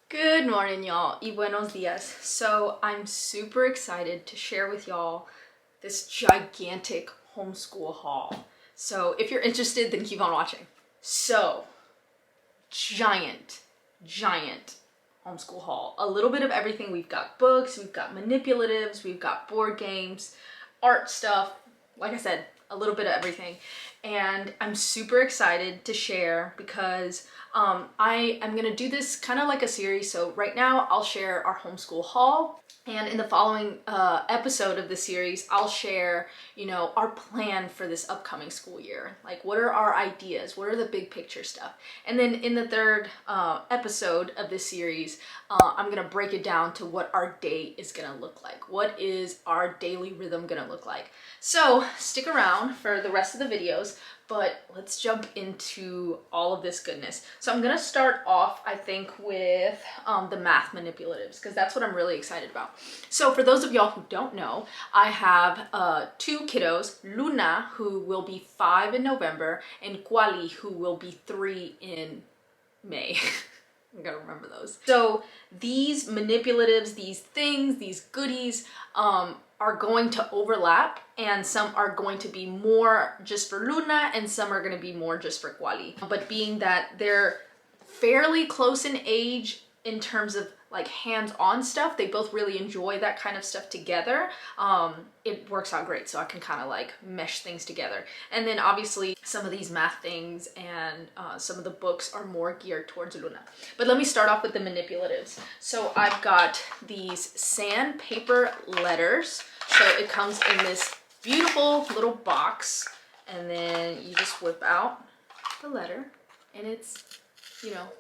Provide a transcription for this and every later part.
Good morning, y'all, y buenos dias. So I'm super excited to share with y'all this gigantic homeschool haul. So if you're interested, then keep on watching. So, giant homeschool haul. A little bit of everything. We've got books, we've got manipulatives, we've got board games, art stuff. Like I said, a little bit of everything. And I'm super excited to share because I am gonna do this kind of like a series. So right now I'll share our homeschool haul, and in the following episode of the series, I'll share, our plan for this upcoming school year. Like, what are our ideas? What are the big picture stuff? And then in the third episode of this series, I'm gonna break it down to what our day is gonna look like. What is our daily rhythm gonna look like? So stick around for the rest of the videos, but let's jump into all of this goodness. So I'm gonna start off, I think, with the math manipulatives, because that's what I'm really excited about. So for those of y'all who don't know, I have two kiddos, Luna, who will be 5 in November, and Quali, who will be 3 in May. I gotta remember those. So these manipulatives, these things, these goodies, are going to overlap, and some are going to be more just for Luna and some are going to be more just for Quali. But being that they're fairly close in age in terms of like hands-on stuff, they both really enjoy that kind of stuff together. It works out great, so I can kind of like mesh things together. And then obviously some of these math things and some of the books are more geared towards Luna. But let me start off with the manipulatives. So I've got these sandpaper letters. So it comes in this beautiful little box, and then you just whip out the letter, and it's,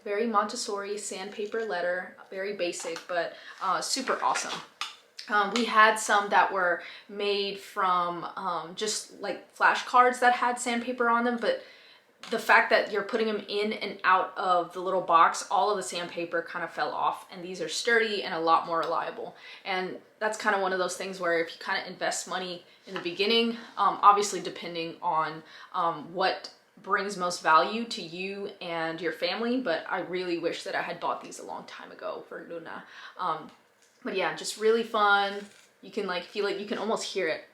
very Montessori sandpaper letter, very basic, but super awesome. We had some that were made from just like flashcards that had sandpaper on them, but the fact that you're putting them in and out of the little box, all of the sandpaper kind of fell off, and these are sturdy and a lot more reliable. And that's kind of one of those things where if you kind of invest money in the beginning, obviously depending on what brings most value to you and your family, but I really wish that I had bought these a long time ago for Luna. But yeah, just really fun. You can like feel it, you can almost hear it.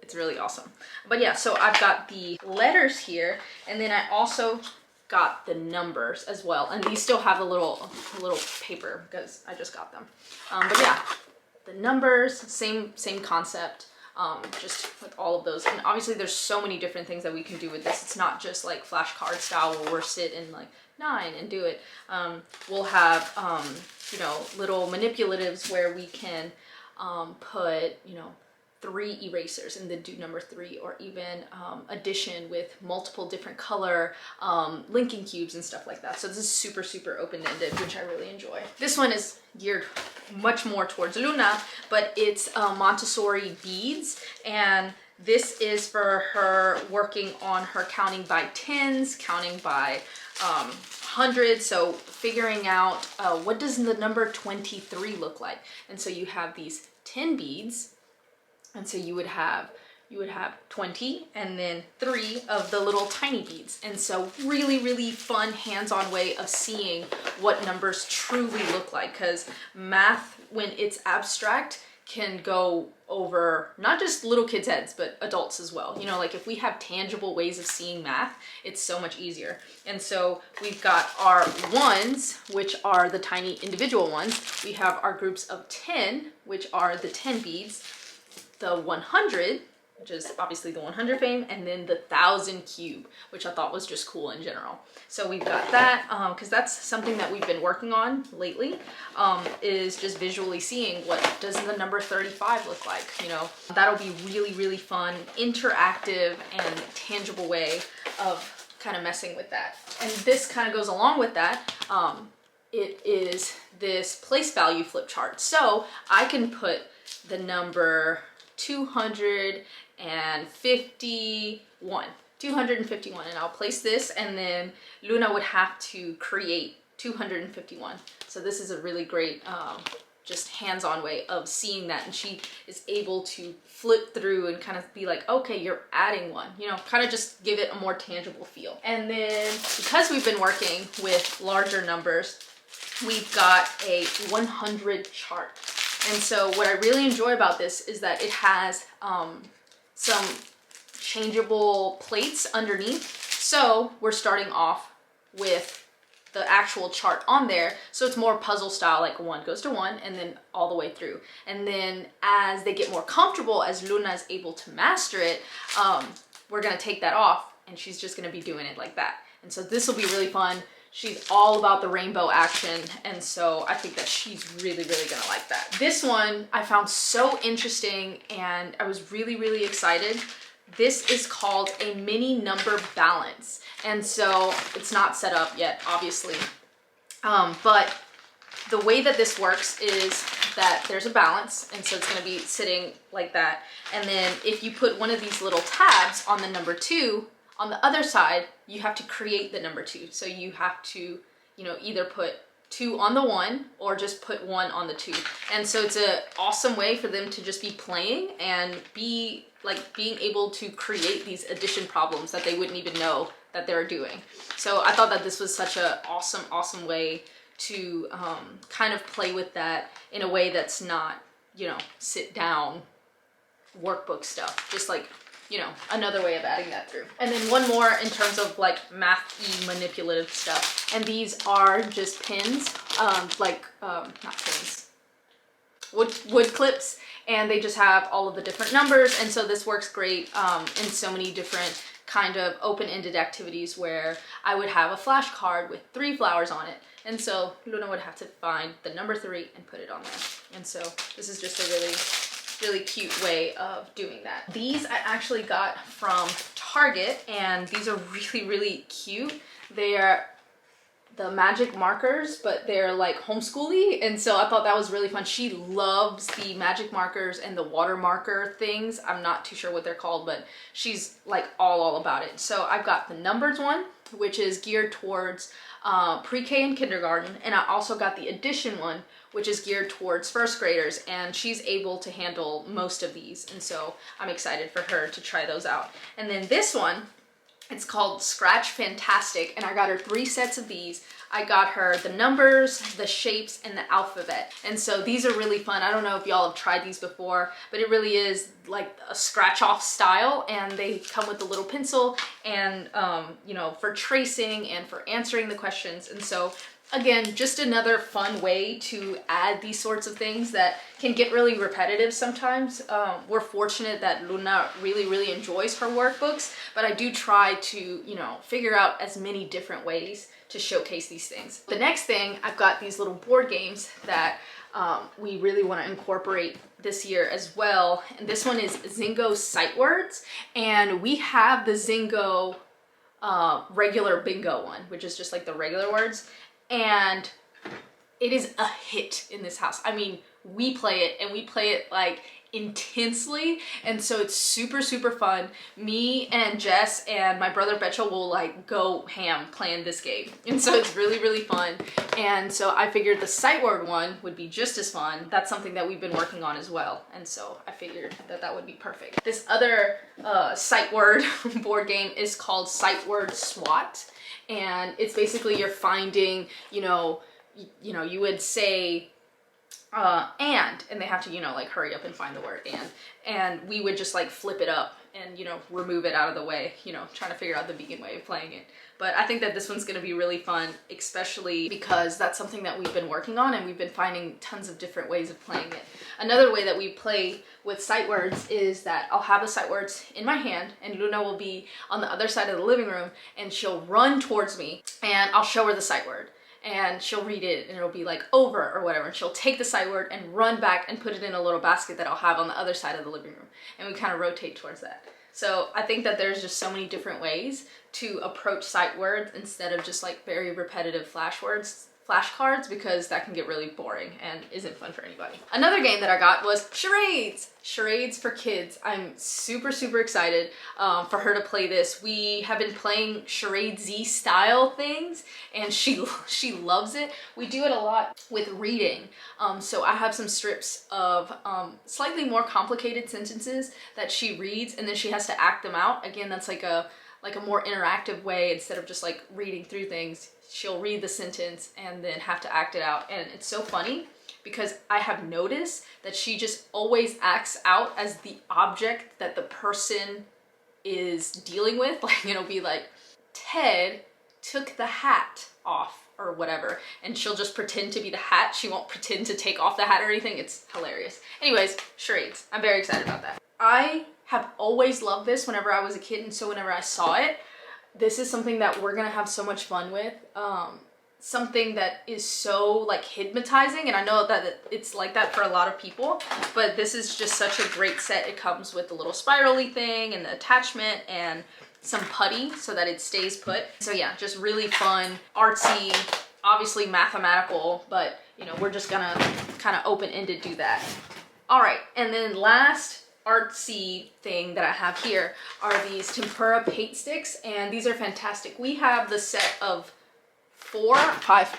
It's really awesome. But yeah, so I've got the letters here, and then I also got the numbers as well. And these still have a little paper because I just got them. But yeah, the numbers, same concept. Just with all of those. And obviously there's so many different things that we can do with this. It's not just like flashcard style where we're sit in like 9 and do it. We'll have, little manipulatives where we can put, 3 erasers and then do number 3, or even addition with multiple different color linking cubes and stuff like that. So this is super open-ended, which I really enjoy. This one is geared much more towards Luna, but it's Montessori beads, and this is for her working on her counting by tens, counting by hundreds, so figuring out what does the number 23 look like. And so you have these 10 beads, and so you would have 20 and then 3 of the little tiny beads. And so really fun hands-on way of seeing what numbers truly look like, because math, when it's abstract, can go over not just little kids' heads, but adults as well. Like if we have tangible ways of seeing math, it's so much easier. And so we've got our ones, which are the tiny individual ones. We have our groups of 10, which are the 10 beads, the 100, which is obviously the 100 fame, and then the 1000 cube, which I thought was just cool in general. So we've got that, because that's something that we've been working on lately, is just visually seeing what does the number 35 look like. That'll be really fun, interactive, and tangible way of kind of messing with that. And this kind of goes along with that. It is this place value flip chart. So I can put the number 251, and I'll place this, and then Luna would have to create 251. So this is a really great just hands-on way of seeing that, and she is able to flip through and kind of be like, okay, you're adding 1, kind of just give it a more tangible feel. And then because we've been working with larger numbers, we've got a 100 chart. And so what I really enjoy about this is that it has some changeable plates underneath. So we're starting off with the actual chart on there, so it's more puzzle style, like 1 goes to 1 and then all the way through. And then as they get more comfortable, as Luna is able to master it, we're gonna take that off and she's just gonna be doing it like that. And so this will be really fun. She's all about the rainbow action, and so I think that she's really gonna like that. This one I found so interesting and I was really excited. This is called a mini number balance. And so it's not set up yet, obviously. But the way that this works is that there's a balance, and so it's gonna be sitting like that. And then if you put one of these little tabs on the number 2, on the other side, you have to create the number 2. So you have to, you know, either put 2 on the 1 or just put 1 on the 2. And so it's an awesome way for them to just be playing and be like being able to create these addition problems that they wouldn't even know that they're doing. So I thought that this was such a awesome way to kind of play with that in a way that's not, you know, sit down workbook stuff, just like, you know, another way of adding that through. And then one more in terms of like math-y manipulative stuff. And these are just pins, not pins, wood clips, and they just have all of the different numbers. And so this works great in so many different kind of open-ended activities where I would have a flashcard with 3 flowers on it. And so Luna would have to find the number 3 and put it on there. And so this is just a really cute way of doing that. These I actually got from Target, and these are really cute. They are the magic markers, but they're like homeschooly, and so I thought that was really fun. She loves the magic markers and the water marker things. I'm not too sure what they're called, but she's like all about it. So I've got the numbers one, which is geared towards pre-K and kindergarten, and I also got the addition one, which is geared towards first graders, and she's able to handle most of these, and so I'm excited for her to try those out. And then this one, it's called Scratch Fantastic, and I got her 3 sets of these. I got her the numbers, the shapes, and the alphabet. And so these are really fun. I don't know if y'all have tried these before, but it really is like a scratch off style, and they come with a little pencil and, you know, for tracing and for answering the questions. And so again, just another fun way to add these sorts of things that can get really repetitive sometimes. We're fortunate that Luna really enjoys her workbooks, but I do try to, you know, figure out as many different ways to showcase these things. The next thing, I've got these little board games that we really want to incorporate this year as well. And this one is Zingo Sight Words, and we have the Zingo regular bingo one, which is just like the regular words. And it is a hit in this house. I mean, we play it, and we play it like intensely, and so it's super fun. Me and Jess and my brother Betcha will like go ham playing this game, and so it's really fun. And so I figured the sight word one would be just as fun. That's something that we've been working on as well, and so I figured that that would be perfect. This other sight word board game is called Sight Word Swat. And it's basically you're finding, you know, you would say, and they have to, you know, like hurry up and find the word and we would just like flip it up and, you know, remove it out of the way, you know, trying to figure out the vegan way of playing it. But I think that this one's gonna be really fun, especially because that's something that we've been working on, and we've been finding tons of different ways of playing it. Another way that we play with sight words is that I'll have the sight words in my hand, and Luna will be on the other side of the living room, and she'll run towards me, and I'll show her the sight word. And she'll read it, and it'll be like over or whatever, and she'll take the sight word and run back and put it in a little basket that I'll have on the other side of the living room, and we kind of rotate towards that. So I think that there's just so many different ways to approach sight words instead of just like very repetitive flashcards, because that can get really boring and isn't fun for anybody. Another game that I got was charades. Charades for kids. I'm super excited for her to play this. We have been playing charades-y style things, and she loves it. We do it a lot with reading. So I have some strips of slightly more complicated sentences that she reads, and then she has to act them out. Again, that's like a like a more interactive way. Instead of just like reading through things, she'll read the sentence and then have to act it out. And it's so funny because I have noticed that she just always acts out as the object that the person is dealing with. Like, you know, be like, Ted took the hat off or whatever, and she'll just pretend to be the hat. She won't pretend to take off the hat or anything. It's hilarious. Anyways, charades. I'm very excited about that. I have always loved this whenever I was a kid, and so whenever I saw it, this is something that we're gonna have so much fun with. Something that is so like hypnotizing, and I know that it's like that for a lot of people, but this is just such a great set. It comes with the little spirally thing and the attachment and some putty so that it stays put. So yeah, just really fun, artsy, obviously mathematical, but you know, we're just gonna kind of open-ended do that. All right, and then last artsy thing that I have here are these Tempura paint sticks, and these are fantastic. We have the set of 5.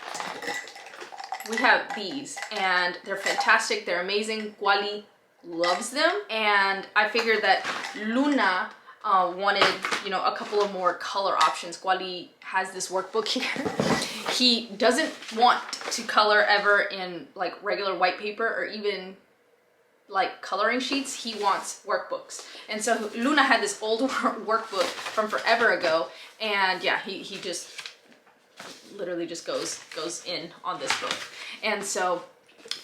We have these, and they're fantastic. They're amazing. Wally loves them, and I figured that Luna wanted, you know, a couple of more color options. Wally has this workbook here. He doesn't want to color ever in like regular white paper or even like coloring sheets. He wants workbooks. And so Luna had this old workbook from forever ago, and yeah, he just literally just goes in on this book. And so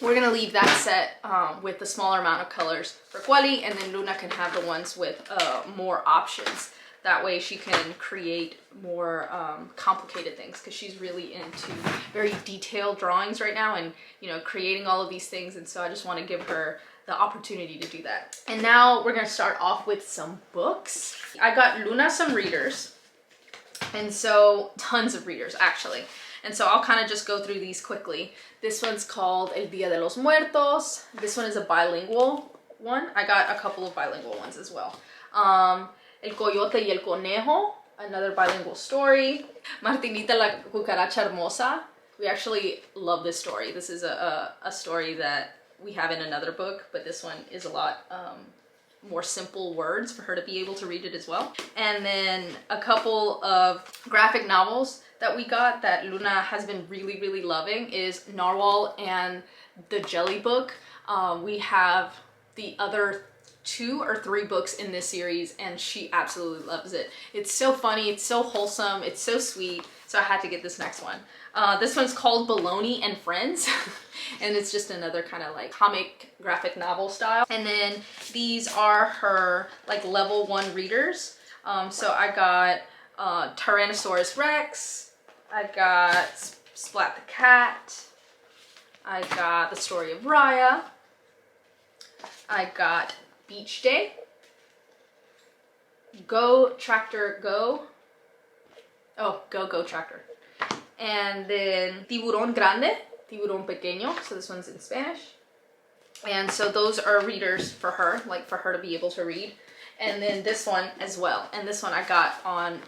we're gonna leave that set with the smaller amount of colors for Kwali, and then Luna can have the ones with more options. That way she can create more complicated things, because she's really into very detailed drawings right now, and you know, creating all of these things. And so I just want to give her the opportunity to do that. And now we're gonna start off with some books. I got Luna some readers, and so tons of readers actually. And so I'll kind of just go through these quickly. This one's called El Día de los Muertos. This one is a bilingual one. I got a couple of bilingual ones as well. El Coyote y el Conejo, another bilingual story. Martinita la cucaracha hermosa. We actually love this story. This is a story that we have in another book, but this one is a lot more simple words for her to be able to read it as well. And then a couple of graphic novels that we got that Luna has been really, really loving is Narwhal and the Jelly Book. We have the other 2 or 3 books in this series, and she absolutely loves it. It's so funny, it's so wholesome, it's so sweet, so I had to get this next one. This one's called Baloney and Friends, and it's just another kind of like comic graphic novel style. And then these are her like level 1 readers. So I got Tyrannosaurus Rex, I got Splat the Cat, I got The Story of Raya, I got Beach Day, Go Tractor Go, oh, Go Tractor, and then Tiburon Grande, Tiburon Pequeno, so this one's in Spanish. And so those are readers for her, like for her to be able to read. And then this one as well, and this one I got on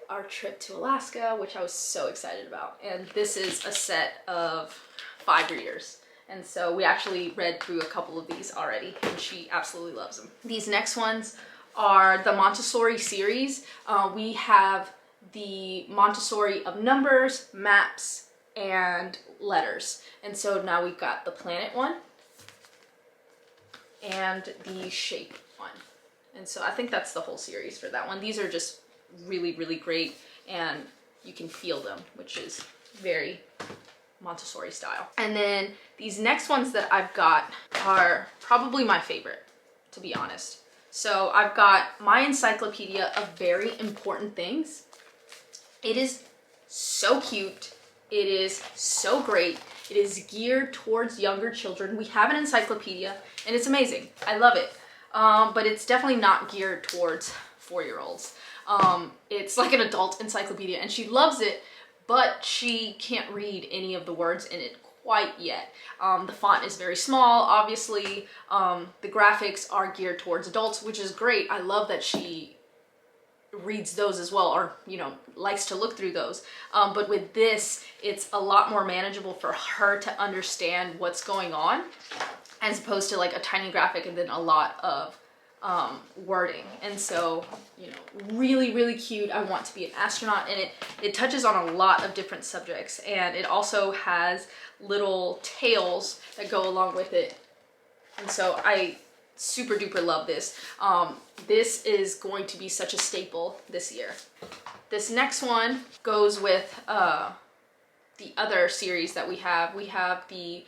our trip to Alaska, which I was so excited about. And this is a set of 5 readers. And so we actually read through a couple of these already, and she absolutely loves them. These next ones are the Montessori series. We have the Montessori of numbers, maps, and letters. And so now we've got the planet one and the shape one. And so I think that's the whole series for that one. These are just really, really great, and you can feel them, which is very Montessori style. And then these next ones that I've got are probably my favorite, to be honest. So I've got my Encyclopedia of Very Important Things. It is so cute. It is so great. It is geared towards younger children. We have an encyclopedia, and it's amazing. I love it. But it's definitely not geared towards 4-year-olds. It's like an adult encyclopedia, and she loves it, but she can't read any of the words in it quite yet. The font is very small, obviously. The graphics are geared towards adults, which is great. I love that she reads those as well, or you know, likes to look through those. But with this, it's a lot more manageable for her to understand what's going on, as opposed to like a tiny graphic and then a lot of wording. And so, you know, really, really cute. I want to be an astronaut, and it touches on a lot of different subjects, and it also has little tales that go along with it. And so I super duper love this. This is going to be such a staple this year. This next one goes with the other series that we have. We have the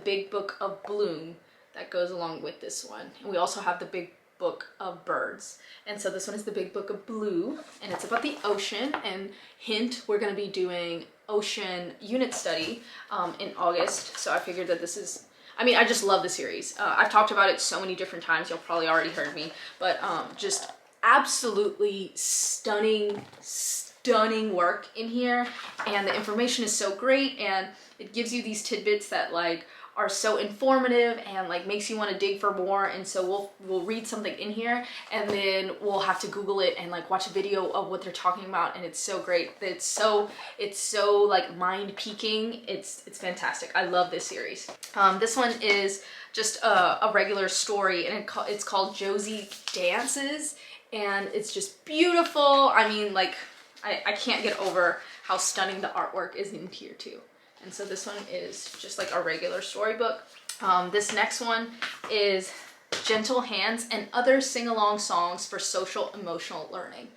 Big Book of Bloom that goes along with this one. And we also have the Big Book of Birds. And so this one is the Big Book of Blue, and it's about the ocean. And hint, we're gonna be doing ocean unit study in August. So I figured that this is, I mean, I just love the series. I've talked about it so many different times. You'll probably already heard me, but just absolutely stunning work in here. And the information is so great, and it gives you these tidbits that like are so informative and like makes you want to dig for more. And so we'll read something in here, and then we'll have to Google it and like watch a video of what they're talking about, and it's so great. It's so like mind-peaking. It's fantastic. I love this series. This one is just a regular story, and it's called Josie Dances, and it's just beautiful. I mean, like I can't get over how stunning the artwork is in here too. And so this one is just like a regular storybook. This next one is Gentle Hands and Other Sing-Along Songs for Social Emotional Learning.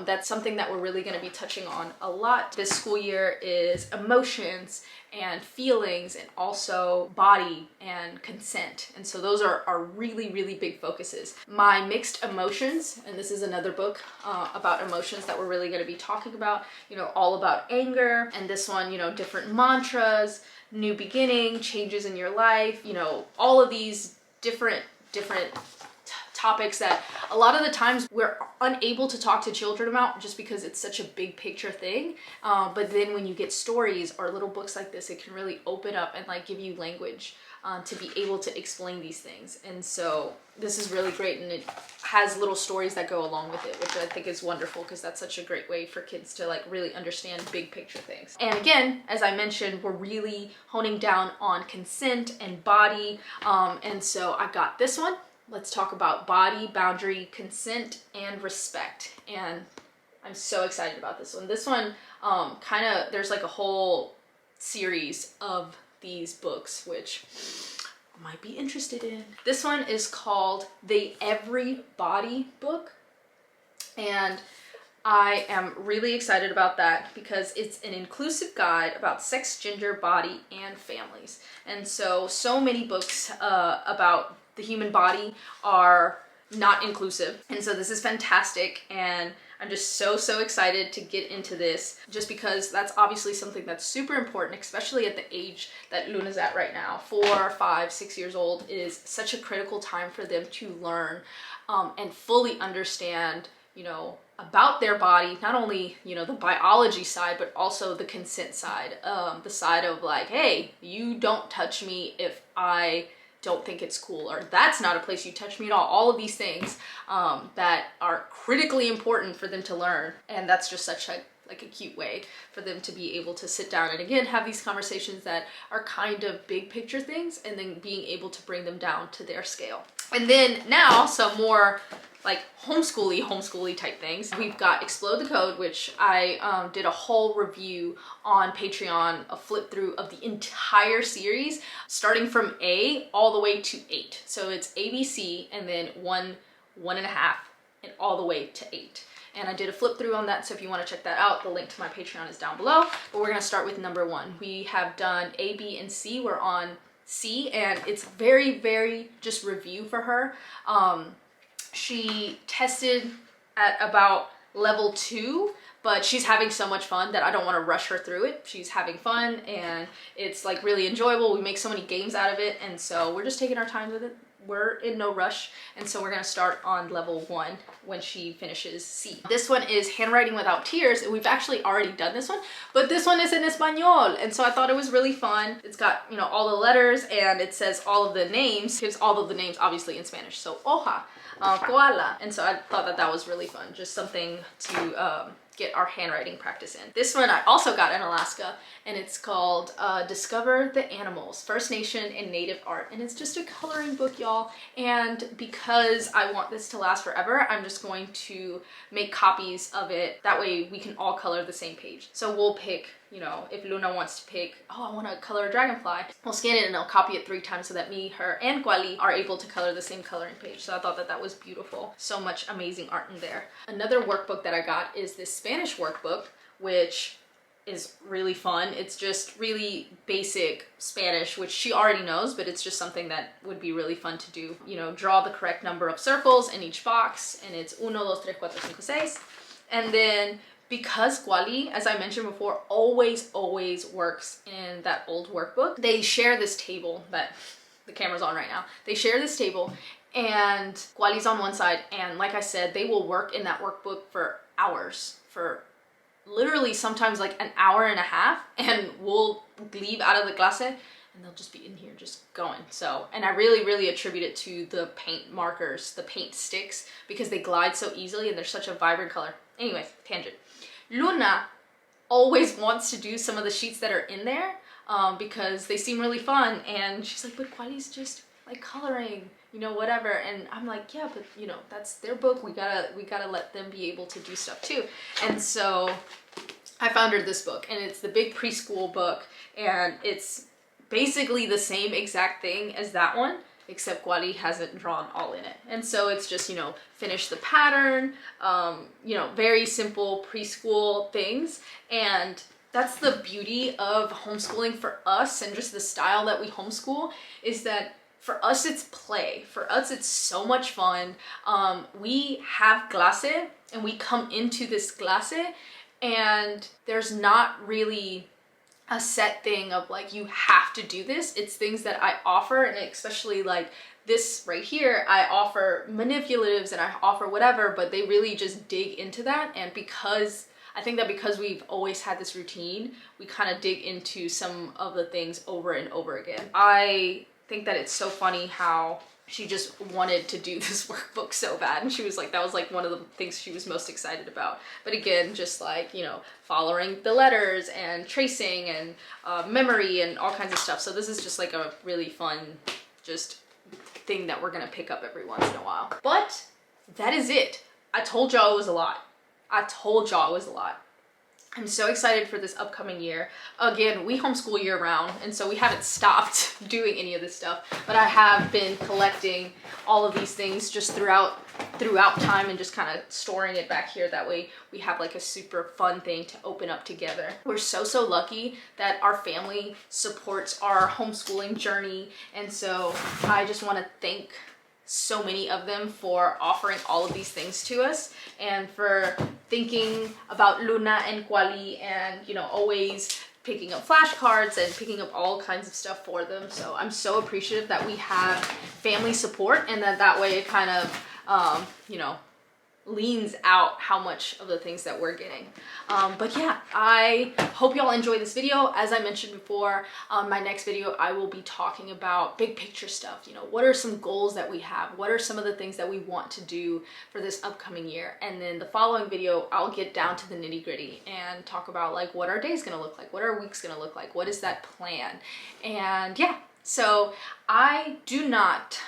That's something that we're really going to be touching on a lot this school year, is emotions and feelings, and also body and consent. And so those are really, really big focuses. My Mixed Emotions, and this is another book about emotions that we're really going to be talking about, you know, all about anger. And this one, you know, different mantras, new beginning, changes in your life, you know, all of these different topics that a lot of the times we're unable to talk to children about just because it's such a big picture thing. But then when you get stories or little books like this, it can really open up and like give you language to be able to explain these things. And so this is really great, and it has little stories that go along with it, which I think is wonderful, because that's such a great way for kids to like really understand big picture things. And again, as I mentioned, we're really honing down on consent and body. And so I got this one. Let's talk about body, boundary, consent, and respect. And I'm so excited about this one. This one, there's like a whole series of these books, which I might be interested in. This one is called The Everybody Book. And I am really excited about that because it's an inclusive guide about sex, gender, body, and families. And so many books about the human body are not inclusive. And so this is fantastic, and I'm just so excited to get into this, just because that's obviously something that's super important, especially at the age that Luna's at right now. 4, 5, 6 years old is such a critical time for them to learn and fully understand, you know, about their body, not only, you know, the biology side, but also the consent side, the side of like, hey, you don't touch me if I don't think it's cool, or that's not a place you touch me at all of these things that are critically important for them to learn. And that's just such a cute way for them to be able to sit down and again have these conversations that are kind of big picture things, and then being able to bring them down to their scale. And then now some more like homeschooly type things. We've got Explode the Code, which I did a whole review on Patreon, a flip through of the entire series, starting from A all the way to 8. So it's ABC, and then 1, 1.5, and all the way to 8. And I did a flip through on that, so if you want to check that out, the link to my Patreon is down below. But we're gonna start with number 1. We have done A, B, and C. We're on C, and it's very just review for her. She tested at about level 2, but she's having so much fun that I don't want to rush her through it. She's having fun, and it's like really enjoyable. We make so many games out of it, and so we're just taking our time with it. We're in no rush, and so we're gonna start on level 1 when she finishes C. This one is Handwriting Without Tears, and we've actually already done this one, but this one is in Espanol, and so I thought it was really fun. It's got, you know, all the letters, and it says all of the names. It gives all of the names obviously in Spanish. So hoja, koala, and so I thought that was really fun. Just something to get our handwriting practice in. This one I also got in Alaska, and it's called Discover the Animals, First Nation and Native Art. And it's just a coloring book, y'all. And because I want this to last forever, I'm just going to make copies of it. That way we can all color the same page. So we'll pick, you know, if Luna wants to pick, oh, I want to color a dragonfly, we'll scan it and I'll copy it 3 times so that me, her, and Kwali are able to color the same coloring page. So I thought that that was beautiful. So much amazing art in there. Another workbook that I got is this Spanish workbook, which is really fun. It's just really basic Spanish, which she already knows, but it's just something that would be really fun to do. You know, draw the correct number of circles in each box, and it's 1, 2, 3, 4, 5, 6. And then because Kwali, as I mentioned before, always works in that old workbook, they share this table that the camera's on right now. They share this table, and Kwali's on one side, and like I said, they will work in that workbook for hours, for literally sometimes like an hour and a half, and we'll leave out of the clase and they'll just be in here just going. So, and I really attribute it to the paint markers, the paint sticks, because they glide so easily and they're such a vibrant color. Anyways, tangent. Luna always wants to do some of the sheets that are in there because they seem really fun, and she's like, but Kwali's just like coloring, you know, whatever. And I'm like, yeah, but you know, that's their book. We gotta let them be able to do stuff too. And so I found her this book, and it's the big preschool book, and it's basically the same exact thing as that one, except Kwali hasn't drawn all in it. And so it's just, you know, finish the pattern, you know, very simple preschool things. And that's the beauty of homeschooling for us, and just the style that we homeschool, is that for us, it's play. For us, it's so much fun. We have clase, and we come into this clase, and there's not really a set thing of like, you have to do this. It's things that I offer, and especially like this right here, I offer manipulatives and I offer whatever, but they really just dig into that. And because I think that because we've always had this routine, we kind of dig into some of the things over and over again. I think that it's so funny how she just wanted to do this workbook so bad, and she was like, that was like one of the things she was most excited about. But again, just like, you know, following the letters and tracing and memory and all kinds of stuff. So this is just like a really fun just thing that we're gonna pick up every once in a while. But that is it. I told y'all it was a lot. I'm so excited for this upcoming year. Again, we homeschool year round, and so we haven't stopped doing any of this stuff, but I have been collecting all of these things just throughout time, and just kind of storing it back here. That way we have like a super fun thing to open up together. We're so lucky that our family supports our homeschooling journey, and so I just want to thank so many of them for offering all of these things to us, and for thinking about Luna and Kwali, and, you know, always picking up flashcards and picking up all kinds of stuff for them. So I'm so appreciative that we have family support, and that way it kind of, you know, leans out how much of the things that we're getting. But yeah, I hope y'all enjoy this video. As I mentioned before, my next video, I will be talking about big picture stuff. You know, what are some goals that we have? What are some of the things that we want to do for this upcoming year? And then the following video, I'll get down to the nitty gritty and talk about like what our day's gonna look like, what our week's gonna look like, what is that plan? And yeah. So I do not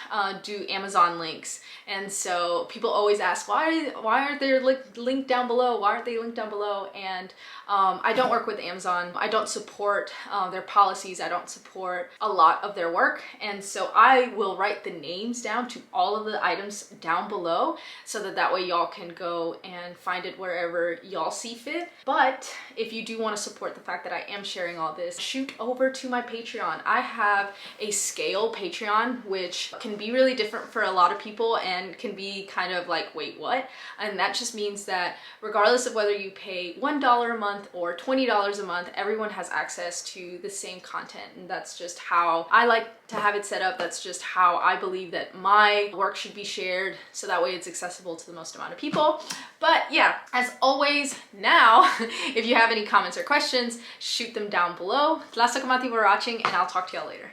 do Amazon links, and so people always ask, why aren't they linked down below? Why aren't they linked down below? And I don't work with Amazon. I don't support their policies. I don't support a lot of their work, and so I will write the names down to all of the items down below, so that way y'all can go and find it wherever y'all see fit. But if you do want to support the fact that I am sharing all this, shoot over to my Patreon. I have a scale Patreon, which can be really different for a lot of people and can be kind of like, wait, what? And that just means that regardless of whether you pay $1 a month or $20 a month, everyone has access to the same content. And that's just how I like to have it set up. That's just how I believe that my work should be shared, so that way it's accessible to the most amount of people. But yeah, as always, now, if you have any comments or questions, shoot them down below. Tlasakamatty for watching, and I'll talk to y'all later.